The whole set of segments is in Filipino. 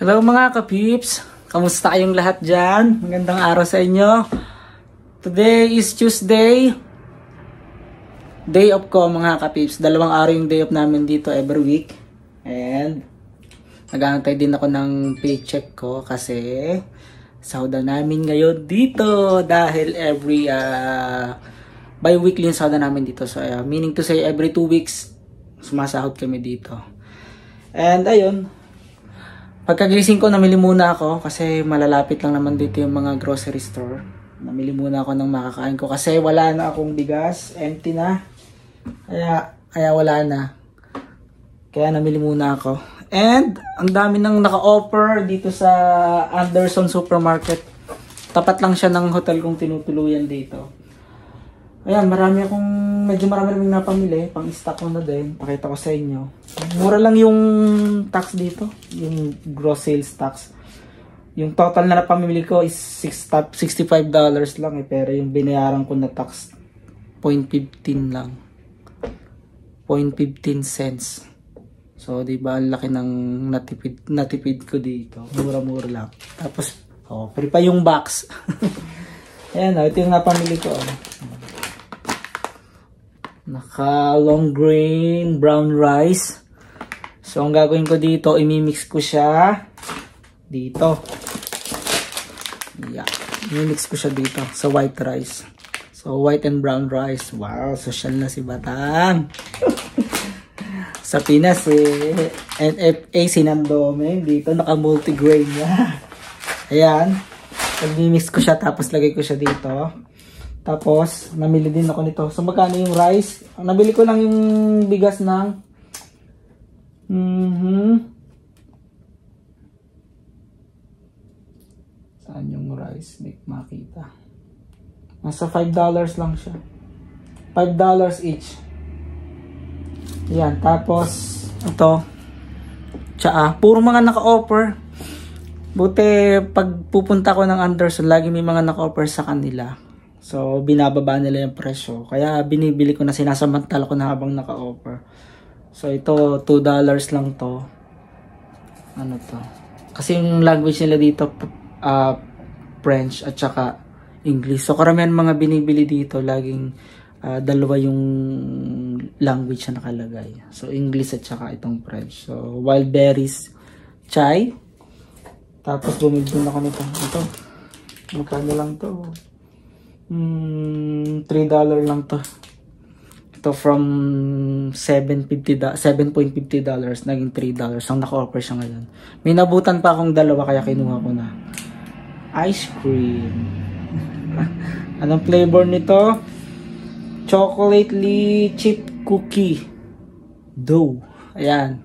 Hello mga kapips! Kamusta kayong lahat dyan? Magandang araw sa inyo. Today is Tuesday. Day off ko mga kapips. 2 araw yung day off namin dito every week. And nag-aantay din ako ng paycheck ko kasi sahod namin ngayon dito. Dahil every bi-weekly yung sahod namin dito. So meaning to say every 2 weeks sumasahod kami dito. And ayun, pagkagising ko, namili muna ako kasi malalapit lang naman dito yung mga grocery store. Namili muna ako ng makakain ko kasi wala na akong bigas, empty na. Kaya wala na. Kaya namili muna ako. And ang dami nang naka-offer dito sa Anderson Supermarket. Tapat lang siya ng hotel kong tinutuluyan dito. Ayan, medyo marami rin napamili. Pang-stock ko na din. Pakita ko sa inyo. Mura lang yung tax dito. Yung gross sales tax. Yung total na napamili ko is $65 lang eh. Pero yung binayaran ko na tax, 0.15 lang. 0.15 cents. So, diba, ang laki ng natipid ko dito. Mura-mura lang. Tapos, free pa yung box. Ayan, ito yung napamili ko. Naka long grain brown rice. So ang gagawin ko dito, imimix ko siya dito. Yeah, imimix ko siya dito sa white rice. So white and brown rice. Wow, social na si Batang. Sa Pinas NFA sinandome, dito naka multigrain niya. Ayan, imimix ko siya tapos lagay ko siya dito. Tapos, namili din ako nito. So, magkano yung rice? Nabili ko lang yung bigas ng Saan yung rice? Hindi makita. Nasa $5 lang siya. $5 each. Yan. Tapos, ito. Tsaa. Puro mga naka-offer. Buti, pag pupunta ko ng Anderson, lagi may mga naka-offer sa kanila. So, binababa nila yung presyo. Kaya, binibili ko na, sinasamantala ko na habang naka-offer. So, ito, $2 lang to. Ano to? Kasi yung language nila dito, French at saka English. So, karamihan mga binibili dito, laging dalawa yung language na nakalagay. So, English at saka itong French. So, wild berries, chai. Tapos, bumili din ako nito. Ito, magkano lang to? $3 lang to. Ito from $7.50 naging $3 ang naka-offer siya ngayon. May nabutan pa akong dalawa kaya kinuha ko na. Ice cream. Anong flavor nito? Chocolately chip cookie dough. Ayan.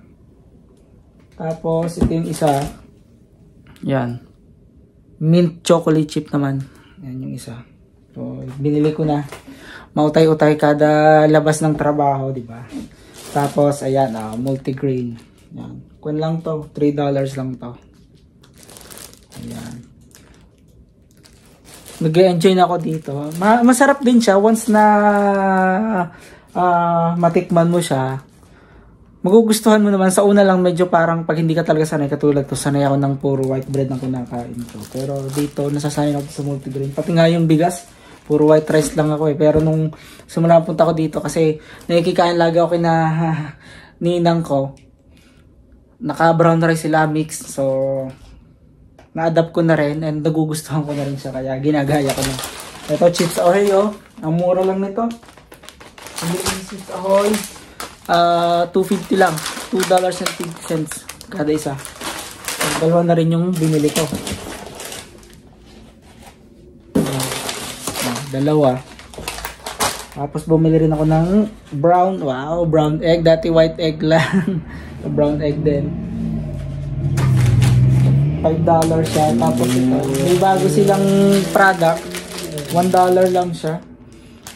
Tapos ito yung isa. Ayan. Mint chocolate chip naman. Ayan yung isa. So, binili ko na. Mautay-utay kada labas ng trabaho, di ba? Tapos, ayan, multigrain. Ayan. Kun lang to, $3 lang to. Ayan. Nag-enjoy na ako dito. Masarap din siya once na matikman mo siya. Magugustuhan mo naman. Sa una lang medyo parang pag hindi ka talaga sanay, katulad to, sanay ako ng puro white bread ang kinakain ko. Pero dito, nasasanay ako sa multigrain. Pati nga yung bigas, puro white rice lang ako eh. Pero nung simula punta ko dito kasi nakikikain lagi ako kina ninang ko. Naka brown rice sila mix. So na-adapt ko na rin and nagugustuhan ko na rin siya. Kaya ginagaya ko na. Ito Chips Ahoy oh. Ang mura lang nito. Hindi Chips Ahoy. $2.50 lang. $2.50 kada isa. Dalawa na rin yung binili ko. Dalawa. Tapos bumili rin ako ng brown. Wow, brown egg. Dati white egg lang. Brown egg din. $5 siya. Tapos ito. May bago silang product. $1 lang siya.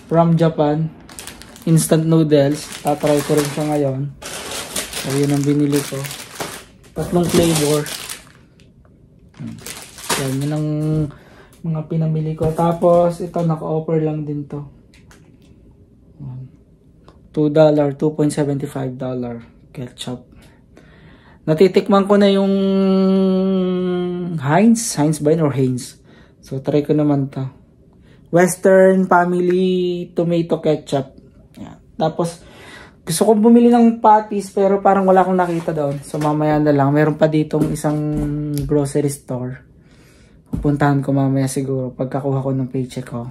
From Japan. Instant noodles. Tatry ko rin siya ngayon. So, yun ang binili ko. 3 flavor. Yan ang mga pinamili ko. Tapos, ito, naka-offer lang din to. $2, $2.75 ketchup. Natitikman ko na yung Heinz ba yun or Heinz? So try ko naman to. Western Family Tomato Ketchup. Yan. Tapos gusto ko bumili ng patties pero parang wala akong nakita doon. So mamaya na lang. Meron pa ditong isang grocery store. Pupuntahan ko mamaya siguro. Pagkakuha ko ng paycheck ko,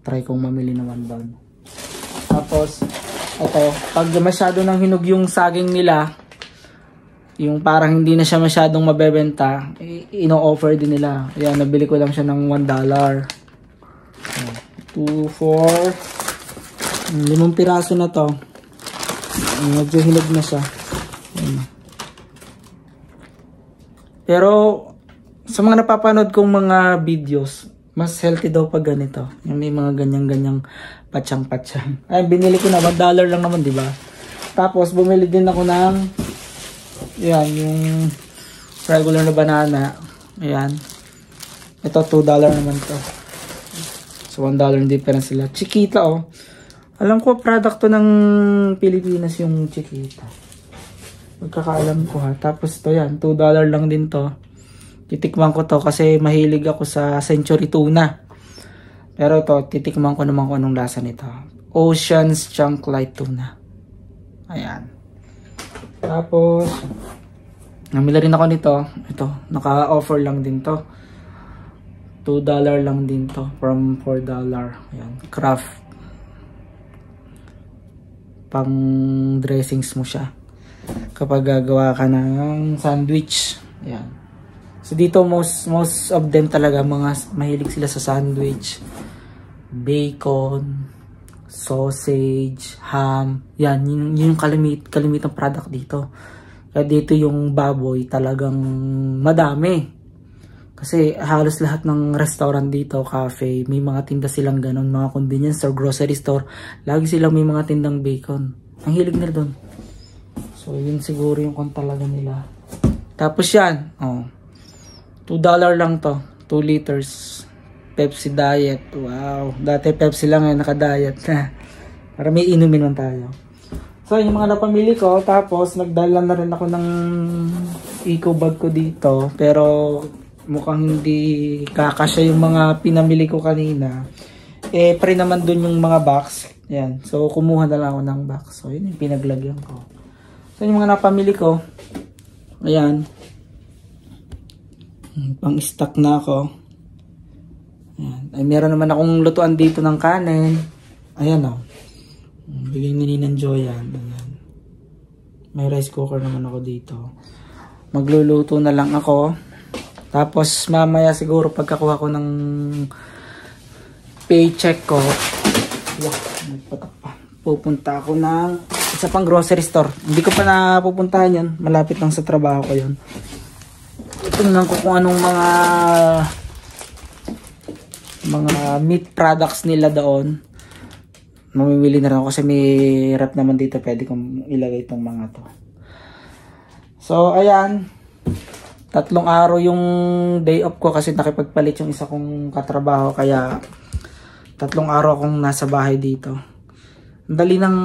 try kong mamili naman doon. Tapos ito, pag masyado nang hinog yung saging nila, yung parang hindi na siya masyadong mabebenta, ino-offer din nila. Ayan, nabili ko lang siya ng $1. 2, 4, 5 piraso na to. Medyo hinog na siya. Ayan. Pero sa mga napapanood kong mga videos, mas healthy daw pag ganito. Yung may mga ganyang-ganyang patsang-patsang. Ay, binili ko na $1 lang naman, di ba? Tapos bumili din ako ng yan, yung regular na banana. Ayan. Ito, $2 naman to. So, $1 difference sila. Chiquita, oh. Alam ko, product to ng Pilipinas yung Chiquita. Magkakaalam ko, ha. Tapos, to yan. $2 lang din to. Titikman ko to kasi mahilig ako sa Century Tuna. Pero to, titikman ko naman kung anong lasa nito. Ocean's Chunk Light Tuna. Ayan. Tapos, namili rin ako nito. Ito, naka-offer lang din to. $2 lang din to from $4. Ayan, Kraft. Pang dressings mo siya kapag gagawa ka ng sandwich. Ayan. So dito most of them talaga mga mahilig sila sa sandwich. Bacon, sausage, ham. Yan, yun yung kalimitang product dito. Kaya dito yung baboy talagang madami. Kasi halos lahat ng restaurant dito, cafe, may mga tinda silang ganon, mga convenience store, grocery store. Lagi silang may mga tindang bacon. Ang hilig nila doon. So yun siguro yung kung talaga nila. Tapos yan, oh, $2 lang to. 2 liters. Pepsi Diet. Wow. Dati Pepsi lang eh, naka-diet. Para may inumin man tayo. So, yung mga napamili ko. Tapos, nagdala na rin ako ng eco bag ko dito. Pero, mukhang hindi kakasya yung mga pinamili ko kanina. Eh, pre naman dun yung mga box. Yan. So, kumuha na lang ako ng box. So, yun yung pinaglagyan ko. So, yung mga napamili ko. Ayan. Pang-stock na ako. Ayan. Ay, meron naman akong lutuan dito ng kanin. Ayan o. Bigay ni Ninang Joyan. Ayan. May rice cooker naman ako dito. Magluluto na lang ako. Tapos mamaya siguro pagkakuha ko ng paycheck ko. Pupunta ako ng isa pang grocery store. Hindi ko pa napupuntahan yun. Malapit lang sa trabaho ko yun. Tingnan ko kung anong mga meat products nila doon. Mamimili na rin ako kasi may rep naman dito. Pwede kong ilagay itong mga to. So, ayan. 3 araw yung day off ko kasi nakipagpalit yung isa kong katrabaho. Kaya 3 araw akong nasa bahay dito. Ang dali ng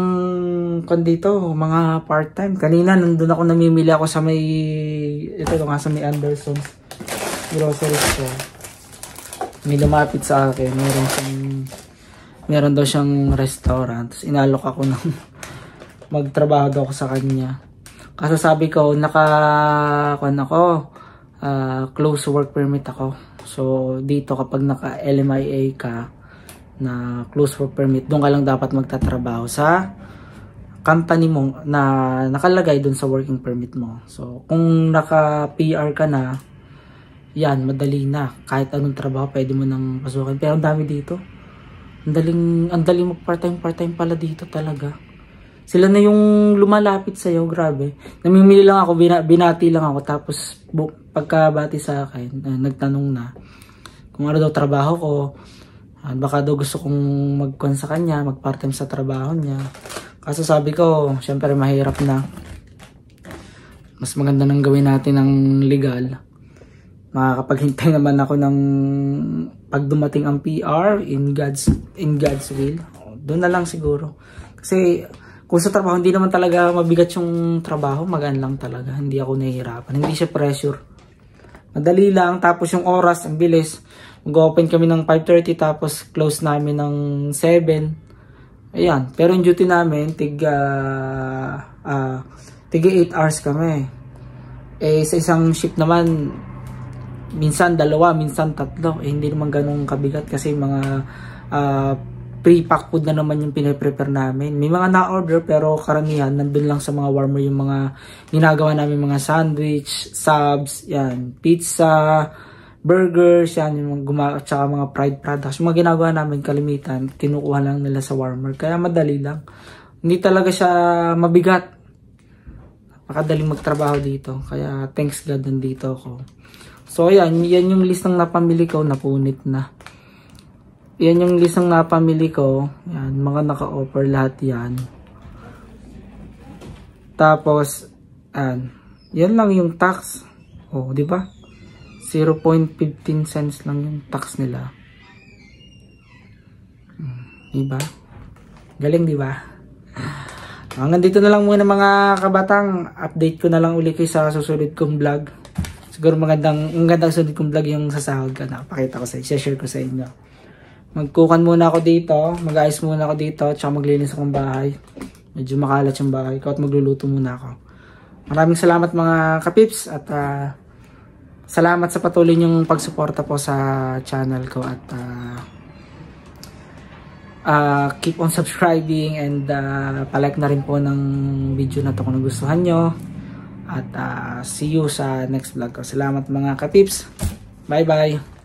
dito, mga part-time. Kanina nandun ako, namimili ako sa may, ito nga sa may Anderson's grocery store. May lumapit sa akin, meron daw siyang restaurant. Tapos inalok ako ng magtrabaho daw ako sa kanya. Kasi sabi ko, close work permit ako. So dito kapag naka LMIA ka na close work permit, doon ka lang dapat magtatrabaho sa company mo na nakalagay doon sa working permit mo. So kung naka PR ka na, yan, madali na. Kahit anong trabaho, pwede mo nang pasukin. Pero ang dami dito. Ang daling mo part-time pala dito talaga. Sila na yung lumalapit sa'yo, grabe. Namimili lang ako, binati lang ako. Tapos, pagkabati sa akin, nagtanong na kung ano daw trabaho ko. Baka daw gusto kong mag-con sa kanya, mag-part-time sa trabaho niya. Kaso sabi ko, syempre mahirap na. Mas maganda nang gawin natin ng legal. Makakapaghintay naman ako ng pag dumating ang PR in God's will. Doon na lang siguro. Kasi Kung sa trabaho, hindi naman talaga mabigat yung trabaho. Magaan lang talaga. Hindi ako nahihirapan. Hindi siya pressure. Madali lang. Tapos yung oras, ang bilis. Mag-open kami ng 5:30 tapos close namin ng 7. Ayan. Pero yung duty namin, tiga 8 hours kami. Sa isang shift naman, minsan 2, minsan 3. Hindi naman ganun kabigat kasi mga pre-pack food na naman yung pinaprepare namin. May mga na-order pero karamihan nandun lang sa mga warmer yung mga ginagawa namin, mga sandwich, subs, yan, pizza, burgers, yan, yung tsaka mga fried products. Yung mga ginagawa namin kalimitan, kinukuha lang nila sa warmer. Kaya madali lang. Hindi talaga siya mabigat. Napakadaling magtrabaho dito. Kaya thanks God nandito ako. So yan yung list ng napamili ko, napunit na. Yan yung list ng napamili ko. Yan, mga naka-offer lahat yan. Tapos, yan lang yung tax. Oh, di ba? 0.15 cents lang yung tax nila. Diba? Galing, di ba? Hanggang dito na lang muna mga kabatang. Update ko na lang uli kayo sa susunod kong vlog. Siguro magandang susunod kong vlog yung sasahod ka na. Pakita ko sa inyo, share ko sa inyo. Magkukan muna ako dito, mag-ayos muna ako dito, tsaka maglinis akong bahay. Medyo makalat yung bahay ko at magluluto muna ako. Maraming salamat mga kapips at salamat sa patuloy niyong pagsuporta po sa channel ko at keep on subscribing and palike na rin po ng video na to kung nagustuhan nyo. At see you sa next vlog ko. Salamat mga kapips. Bye bye!